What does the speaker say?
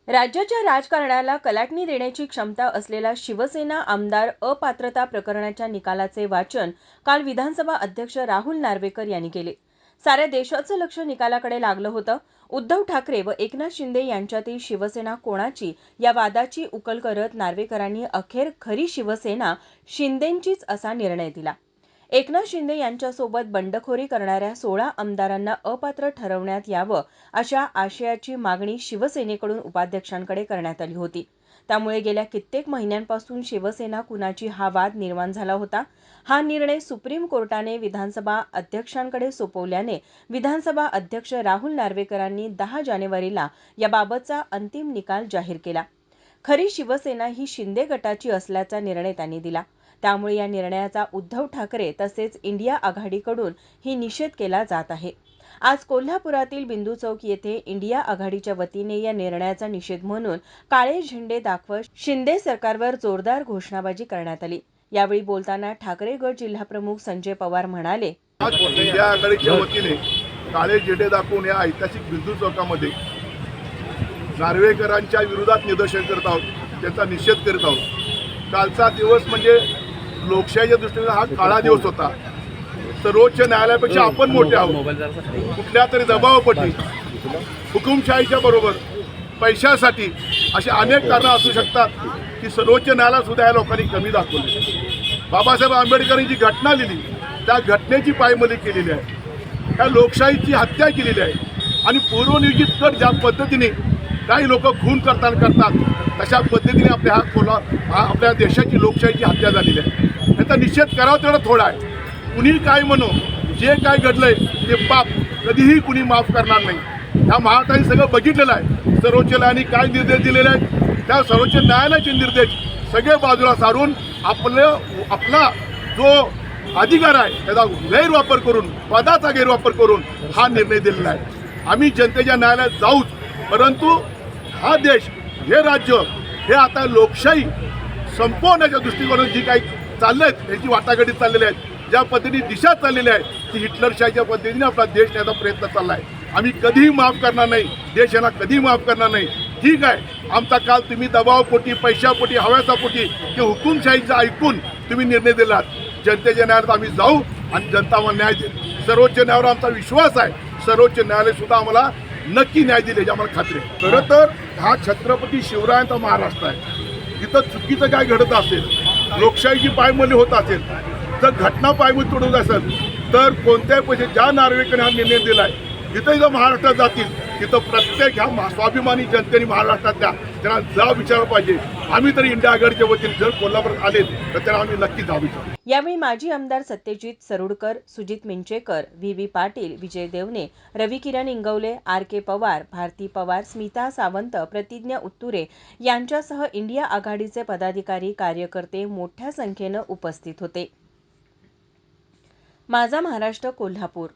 राज्याच्या राजकारणाला कलाटणी देण्याची क्षमता असलेला शिवसेना आमदार अपात्रता प्रकरणाच्या निकालाचे वाचन काल विधानसभा अध्यक्ष राहुल नार्वेकर यांनी केले. साऱ्या देशाचं लक्ष निकालाकडे लागलं होतं. उद्धव ठाकरे व एकनाथ शिंदे यांच्यातील शिवसेना कोणाची या वादाची उकल करत नार्वेकरांनी अखेर खरी शिवसेना शिंदेंचीच असा निर्णय दिला. एकनाथ शिंदे यांच्यासोबत बंडखोरी करणाऱ्या 16 आमदारांना अपात्र ठरवण्यात यावं अशा आशयाची मागणी शिवसेनेकडून उपाध्यक्षांकडे करण्यात आली होती. त्यामुळे गेल्या कित्येक महिन्यांपासून शिवसेना कुणाची हा वाद निर्माण झाला होता. हा निर्णय सुप्रीम कोर्टाने विधानसभा अध्यक्षांकडे सोपवल्याने विधानसभा अध्यक्ष राहुल नार्वेकरांनी 10 जानेवारीला याबाबतचा अंतिम निकाल जाहीर केला. खरी शिवसेना ही शिंदे गटाची असल्याचा निर्णय त्यांनी दिला. त्यामुळे या निर्णयाचा उद्धव ठाकरे तसेच इंडिया आघाडीकडून ही निषेध केला जात आहे. आज कोल्हापुरातील बिंदू चौक येथे इंडिया आघाडीच्या वतीने या निर्णयाचा निषेध म्हणून काळे झेंडे दाखवत शिंदे सरकारवर जोरदार घोषणाबाजी करण्यात आली. यावेळी बोलताना ठाकरे गट जिल्हाप्रमुख संजय पवार म्हणाले, इंडिया आघाडीच्या वतीने काळे झेंडे दाखवून या ऐतिहासिक बिंदू चौकामध्ये नार्वेकरांच्या विरोधात निदर्शन करत आहोत, त्याचा निषेध करीत आहोत. कालचा दिवस म्हणजे लोकशाहीच्या दृष्टीने हा काळा दिवस होता. सर्वोच्च न्यायालयापेक्षा आपण मोठे आहोत. कुठल्या तरी दबावापोटी हुकुमशाहीच्या बरोबर पैशासाठी अशी अनेक कारणं असू शकतात की सर्वोच्च न्यायालयात सुद्धा या लोकांनी कमी दाखवली. बाबासाहेब आंबेडकरांनी जी घटना लिहिली त्या घटनेची पायमल्ली केलेली आहे. त्या लोकशाहीची हत्या केलेली आहे आणि पूर्वनियोजित कट ज्या पद्धतीने काही लोक खून करतात तशा पद्धतीने आपल्या देशाची लोकशाहीची हत्या झालेली आहे. त्याचा निषेध करावा तेवढा थोडा आहे. कुणी काय म्हणो, जे काय घडलंय ते पाप कधीही कुणी माफ करणार नाही. ह्या महाराष्ट्राने सगळं बघितलेलं आहे. सर्वोच्च न्यायालयाने काय निर्देश दिलेले आहेत त्या सर्वोच्च न्यायालयाचे निर्देश सगळे बाजूला सारून आपला जो अधिकार आहे त्याचा गैरवापर करून, पदाचा गैरवापर करून हा निर्णय दिलेला आहे. आम्ही जनतेच्या न्यायालयात जाऊच, परंतु हा देश, हे राज्य, हे आता लोकशाही संपवण्याच्या दृष्टिकोनातून जी काही चालले आहेत त्याची वाटाघाटी चाललेल्या आहेत, ज्या पद्धतीने दिशा चाललेली आहे ती हिटलरशाहीच्या पद्धतीने आपला देश न्यायचा प्रयत्न चालला आहे. आम्ही कधीही माफ करणार नाही. देश यांना कधीही माफ करणार नाही. ठीक आहे, आमचा काल तुम्ही दबावपोटी, पैशापोटी, हव्यासापोटी किंवा हुकुमशाहीचा ऐकून तुम्ही निर्णय दिलात. जनतेच्या न्यायालयात आम्ही जाऊ आणि जनता आम्हाला न्याय देईल. सर्वोच्च न्यायालयावर आमचा विश्वास आहे. सर्वोच्च न्यायालय सुद्धा आम्हाला नक्की न्याय दिले याची आम्हाला खात्री आहे. खरं तर हा छत्रपती शिवरायांचा महाराष्ट्र आहे. तिथं चुकीचं काय घडत असेल, लोकशाहीची पायमल्ली होत असेल, जर घटना पायमल्ली तोडत असेल तर कोणत्याही पैसे ज्या नार्वेकरांनी हा निर्णय दिला आहे जिथं महाराष्ट्रात जातील तिथं प्रत्येक ह्या स्वाभिमानी जनतेने महाराष्ट्रातल्या त्यांना जा विचारलं पाहिजे. आम्ही तरी इंडिया आघाडीच्या वतीने जर कोल्हापुरात आले तर त्यांना आम्ही नक्की जा विचारू. यावेळी माजी आमदार सत्यजित सरुडकर, सुजित मिंचेकर, व्ही पाटील, विजय देवने, रविकिरण इंगवले, RK पवार, भारती पवार, स्मिता सावंत, प्रतिज्ञा उत्तुरे यांच्यासह इंडिया आघाडीचे पदाधिकारी, कार्यकर्ते मोठ्या संख्येनं उपस्थित होते. माझा महाराष्ट्र, कोल्हापूर.